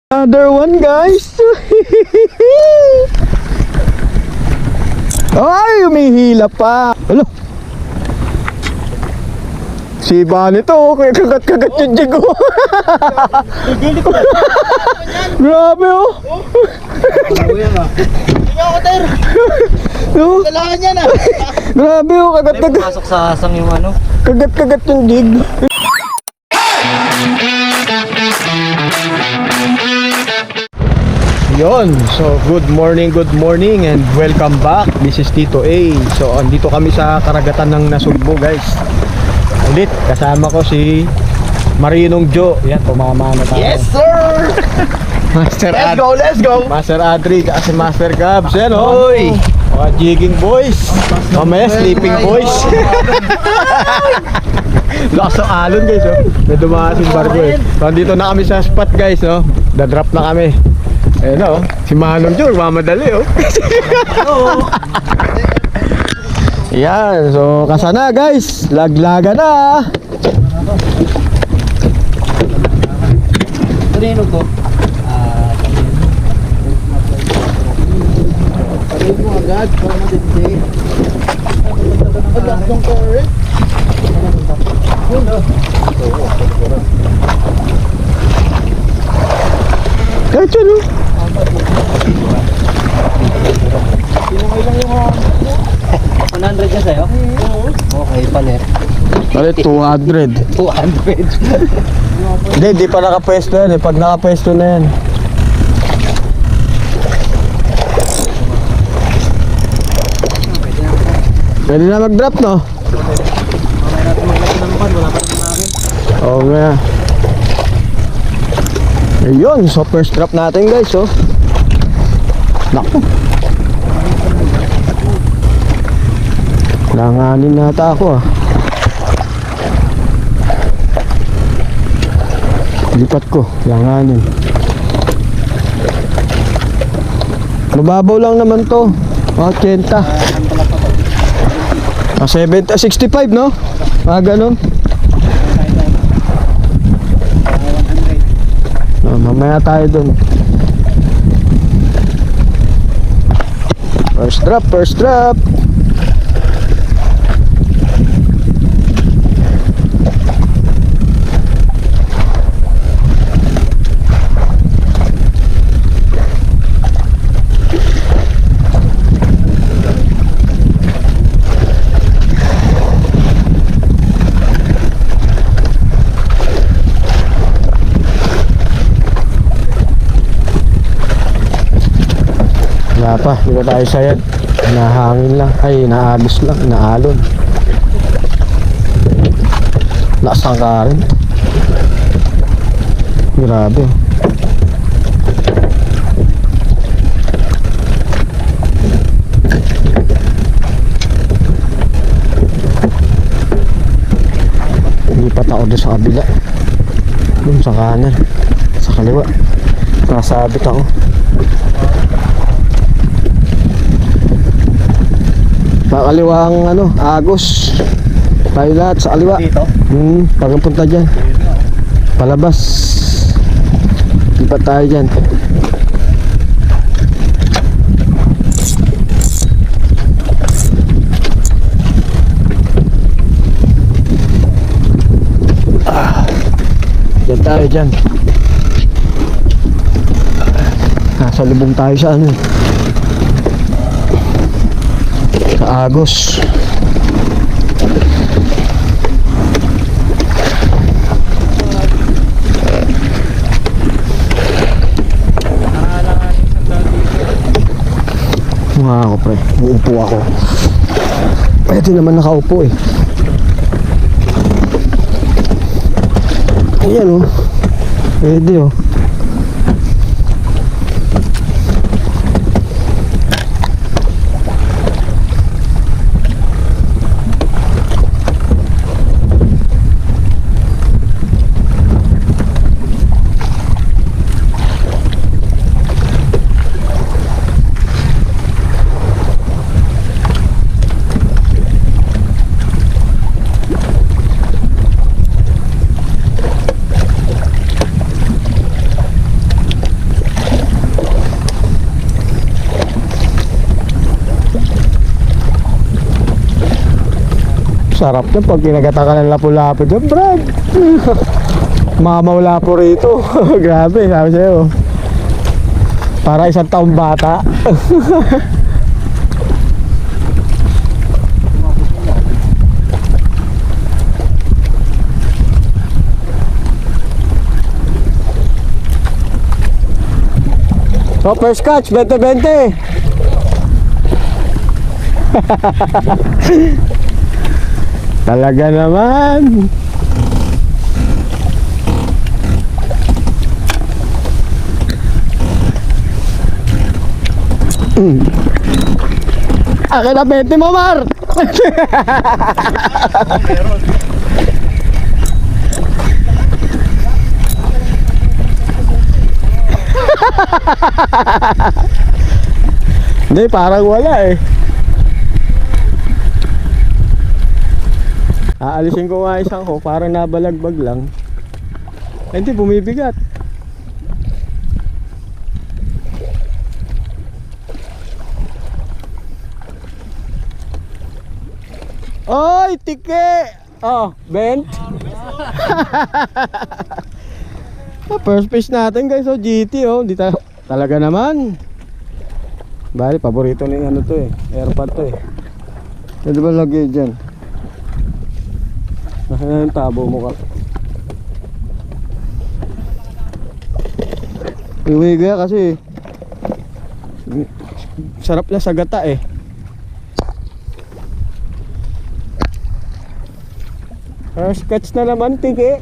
Another one, guys. Ay, umihila pa. Alo. Si Bani to, kaya kagat-kagat yung jig ko. Grabe oh. Tingnan ko, Ter. No? Kailangan niya na. Grabe oh, kagat-kagat. Pasok sa hasang yung ano. Kagat-kagat yung jig. Yon, so good morning and welcome back. This is Tito A. So andito kami sa karagatan ng Nasugbo, guys. Ulit kasama ko si Marinong Joe. Yan, tumama na tayo. Yes, sir. Master Let's go. Master Adri at si Master Gabs. Yan oh. Hoy. Mga jigging boys. Mamaya sleeping boys. Lakas ng alon, guys oh. May dumaan yung barko eh. So andito na kami sa spot, guys oh. Dadrop na kami. Ayun oh, si Manong Joe, mamadali oh. Yan, so kasana guys, laglaga na. Kanino ko? Sabi mo agad, para matindi. Alam kong kore. Kahit yun oh. Sinangay lang yung 100 ka sa'yo? Okay, palit. Palit 200. 200. Hindi pa nakapwesto yan eh. Pag nakapwesto na yan. Pwede na mag-drop no? Mamaya natin maglaki ng pan, wala pa naman namin. Oo nga. Ayun, so first drop natin guys oh. Naku. Langanin nata ako ah. Lipat ko, langanin. Mababaw lang naman to. 80. 70, 65 no? Mga ganun. Mamaya tayo dun. First drop, first drop. Wala pa, hindi pa tayo sayad. Nahangin lang, ay naagos lang, naalon. Lakas ka rin. Grabe. Lipat ako doon sa kabila. Doon sa kanan, sa kaliwa. Nasabit ako. Pakaliwang ano, Agos. Tayo lahat sa kaliwa. Dito? Pagpunta dyan. Palabas. Lipat tayo dyan. Dyan tayo dyan. Nasa lubong tayo sa ano sa Agos. Mga ako pre, uupo ako. Pwede naman nakaupo eh. Ayan oh. Pwede oh. Sarap na pag kinagata ka ng lapu-lapu dyan, Brad. Mamaw lapo rito. Grabe, sabi sa'yo. Para isang taong bata. So, first catch, 20-20. Talaga naman. Akin na 20 mo, Mar. Hindi, parang wala eh. Aalisin ko nga isang ko, parang nabalagbag lang. Ay, hindi, bumibigat. Oy, tike! Oh, bent. First fish natin guys, oh, GT oh. Di talaga naman. Bali, paborito ni ano to eh. Airpod to eh. Pwede ba lagay dyan? Nasa yung tabo mo ka. Iwi kaya kasi sarap na sa gata eh. First catch na naman, tiki.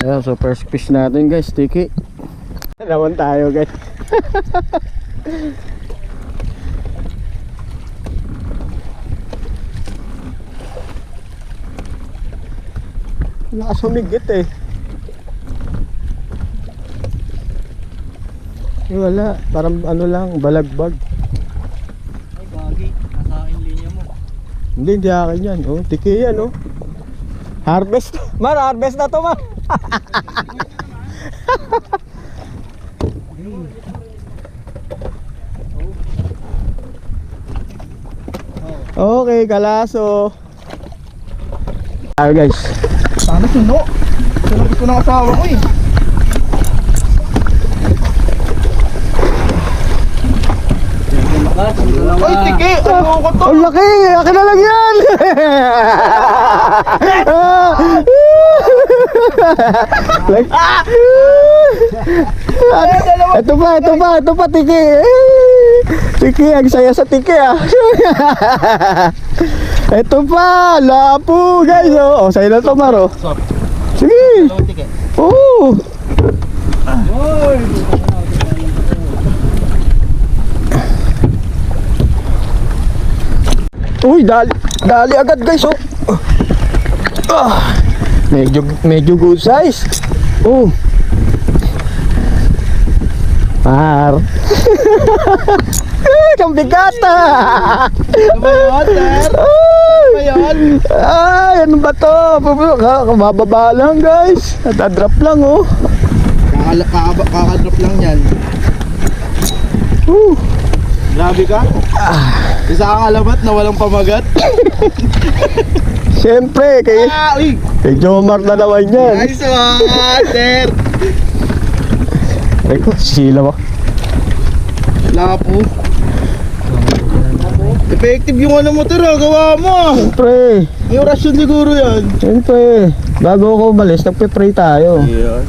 Ayan, so first fish natin guys, tiki. Naman tayo guys. Nakasumigit eh. Wala, parang ano lang, balagbag. Ay, bagi. Nasa aking linya mo. Hindi akin yan. Oh, tiki yan oh. Harvest. Mar, harvest na to, Mar. Okay, kalaso. Ayo guys. Sana suno. Suno ko ng asawa ko eh. Ay, tiki! Ano ko to? Ang laki! Akin na lang yan! Ito pa, tiki! Tiki, ang saya sa tiki ah! Ito pa, lapo guys oh! Sa'yo na to, Maro! Sige! Oo! Uy, dali agad guys oh. Medyo good size. Oh. Par. Kambigata. Ay, ano ba to? Kabababa lang guys. Nadadrop lang oh. Kakadrop lang yan. Grabe ka? Isa kang alamat na walang pamagat. Siyempre, kay Jomar na naman yan. Nice one, sir! Ay ko, sila mo. Lapo. Effective yung ano mo tira, gawa mo. Siyempre, Yung rasyon siguro yan. siyempre. Bago ako umalis, nagpe-pray tayo. Yeah.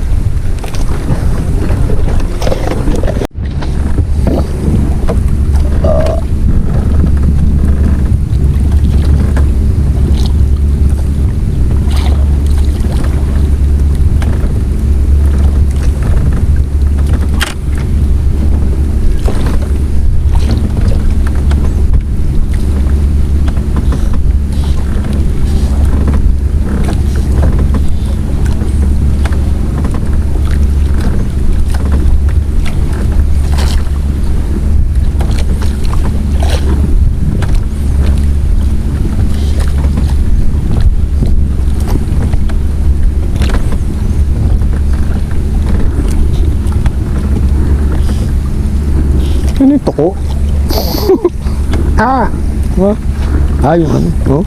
Ano yung toko? Ah! Yung ano? Oh?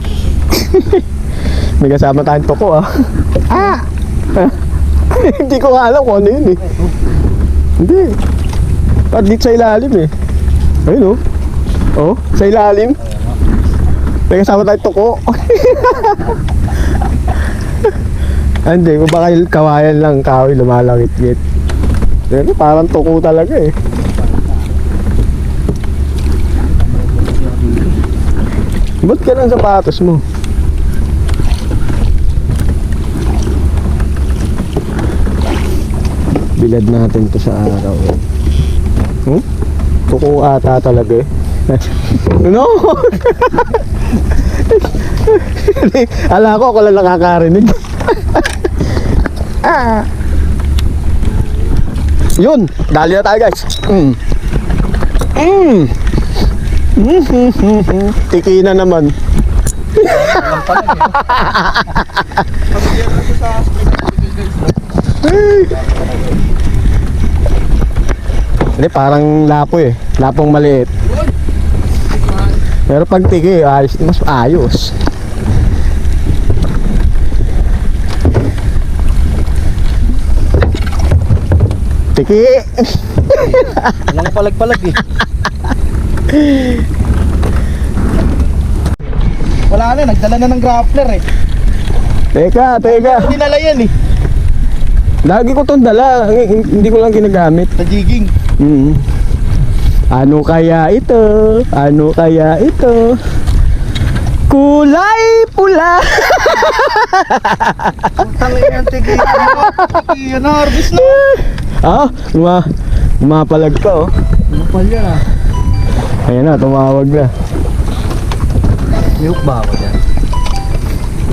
May kasama tayong toko Hindi ko alam kung ano yun eh. Hindi. At dito sa ilalim eh. Ayun oh. Sa ilalim. May kasama tayong toko. Hindi, kung baka kawayan lang kahoy lumalangit-ngit. Pero parang toko talaga eh. Ba't ka ng sapatos mo? Bilad natin to sa araw. Toko ata talaga eh. No! Ala ko, ako lang nakakarinig. Yun! Dali na tayo guys. Tiki na naman. Hindi, parang lapo eh. Lapong maliit. Pero pag tiki, ayos, mas ayos. Tiki! Walang palag-palag eh. Wala na, nagdala na ng grappler eh. Teka. Dinala yan eh. Lagi ko itong dala. Hindi ko lang ginagamit. Sa jigging. Ano kaya ito? Kulay pula. Tangin yan, tigi. Yan na, harvest na. Umapalag pa oh. Ano pala? Ayan na, tumawag na. May hook ba ako dyan?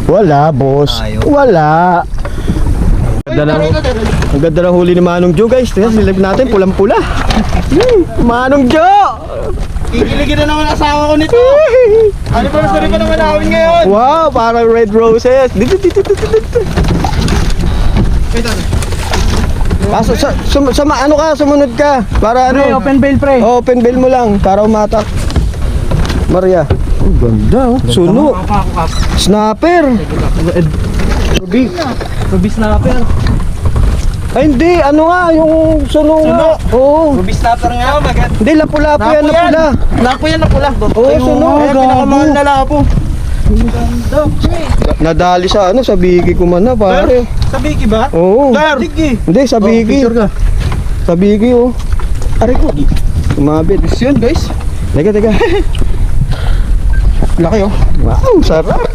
Wala, boss. Ayaw. Wala. Ang ganda ng huli ni Manong Joe guys. Tingnan, silip natin, pulang-pula. Manong Joe! Kikiligin na naman asawa ko nito. Anniversary pa naman namin ngayon. Wow, parang red roses. Dito. Ano ka, sumunod ka. Para ano? Open bail pre. Open bail mo lang, para umatak. Maria. Oh, ganda oh. Suno. Snapper. Ruby snapper. Ay hindi, ano nga, yung suno nga. Oo. Ruby snapper nga. Maganda. Hindi, lapu-lapu yan, napula. Lapo yan, napula. Oo, suno. Kaya pinakamahal na lapo. Nadali sa ano, sa bigi ko man na, pare. Sa Biki ba? Oo. Sige. Hindi, sa bigi. Picture ka. Sa bigi, oh. Aray ko. Umabit. Yun guys. Teka. Laki, oh. Wow, sarap.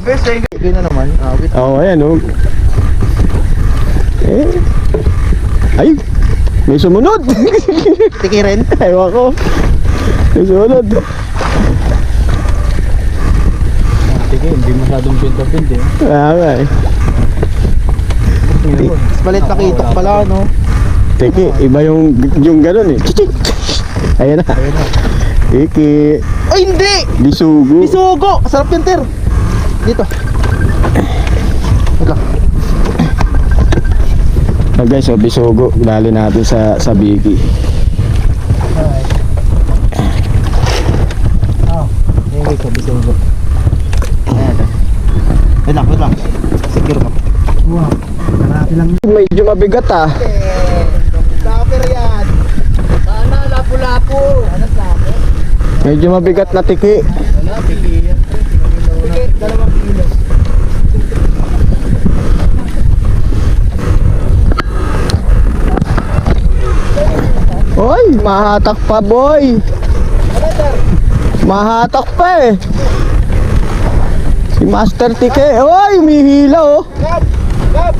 Best eh. Gawin na naman. Wait. Oo, ayan, oh. Ay, may sumunod. Tiki rin. Ewan ko. May sumunod. Tiki, hindi masyadong pinta-pinta eh. Nga eh. Balit nakita pala no. Teki, iba yung gano'n eh. Chichik! Ayan na. Teki. Ay hindi! Bisugo. Bisugo! Sarap yan ter. Dito. Guys, so bisugo. Dali natin sa bigi. Hindi ko bisugo. Wait lang. Secure ka. Wow. Marami lang. Medyo mabigat ah. Snapper yan. Sana lapu-lapu. Sana snapper. Medyo mabigat na tiki. Wala, tiki yan. Tiki, 2 kilo. Oy, mahatak pa boy. Mahatak pa eh. Si Master Tiki. Oy, umihila oh. Gab!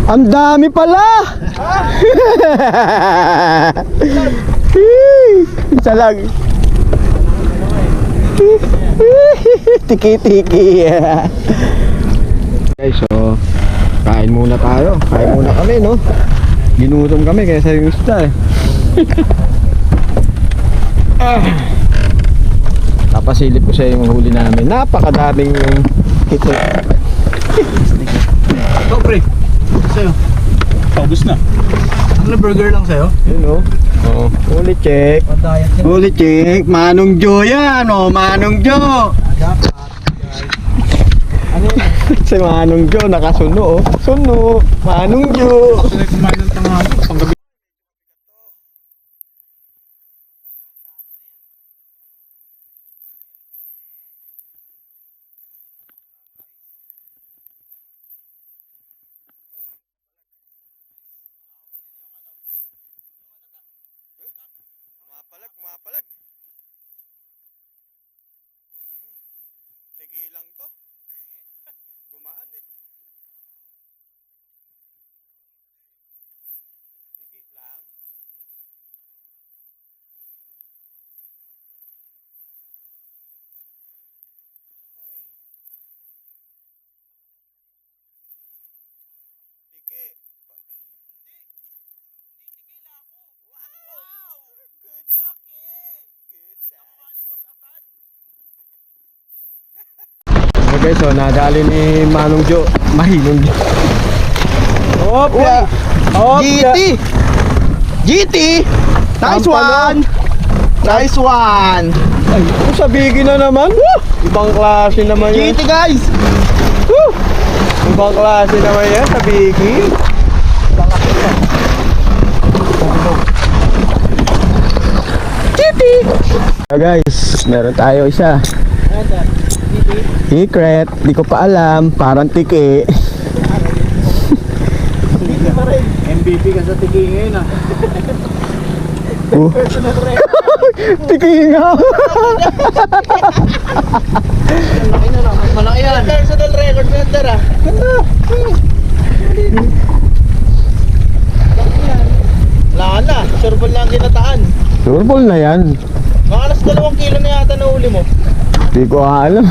Ang dami pala. Isa lang. Tiki-tiki. Guys, so kain muna tayo. Kain muna kami, no? Ginutom kami kaya sa yung isda eh. Papasilip ko sa yung huli namin. Napakadaming hito. Ito pre. Sa'yo. Paubos na. Ano, burger lang sa'yo? Yun o. Oh. Uli check. Diet niya. Huli chick, Manong Jo yan, oh, Manong Jo. Ano yun? Si Manong Jo nakasuno oh. Suno. Manong Jo. Kasi kumain ng tanghali. Panggabi. Kumapalag. Sige lang to. Gumaan eh. Sige lang. Hoy. Tiki. Hindi tiki lapo. Wow! Good laki. Good size. Kamukha ni Boss Atan. Okay, so nadali ni Manong Jo. Mahinong Jo. Opya. GT. GT. Nice Tampano. one. Nice one. Ay, sabigi na naman. Woo! Ibang klase naman yan. GT guys. Woo! Ibang klase naman yan, sabigi. GT. So guys, meron tayo isa. Secret, di ko pa alam, parang tiki. MVP ka sa tiki ngayon ah. Tiki nga. Malaki yan. Personal record mo yan, Dara. Wala na. Surbol lang kinataan. Surbol na yan. Mga alas 2 kilo na yata na uli mo. Di ko alam.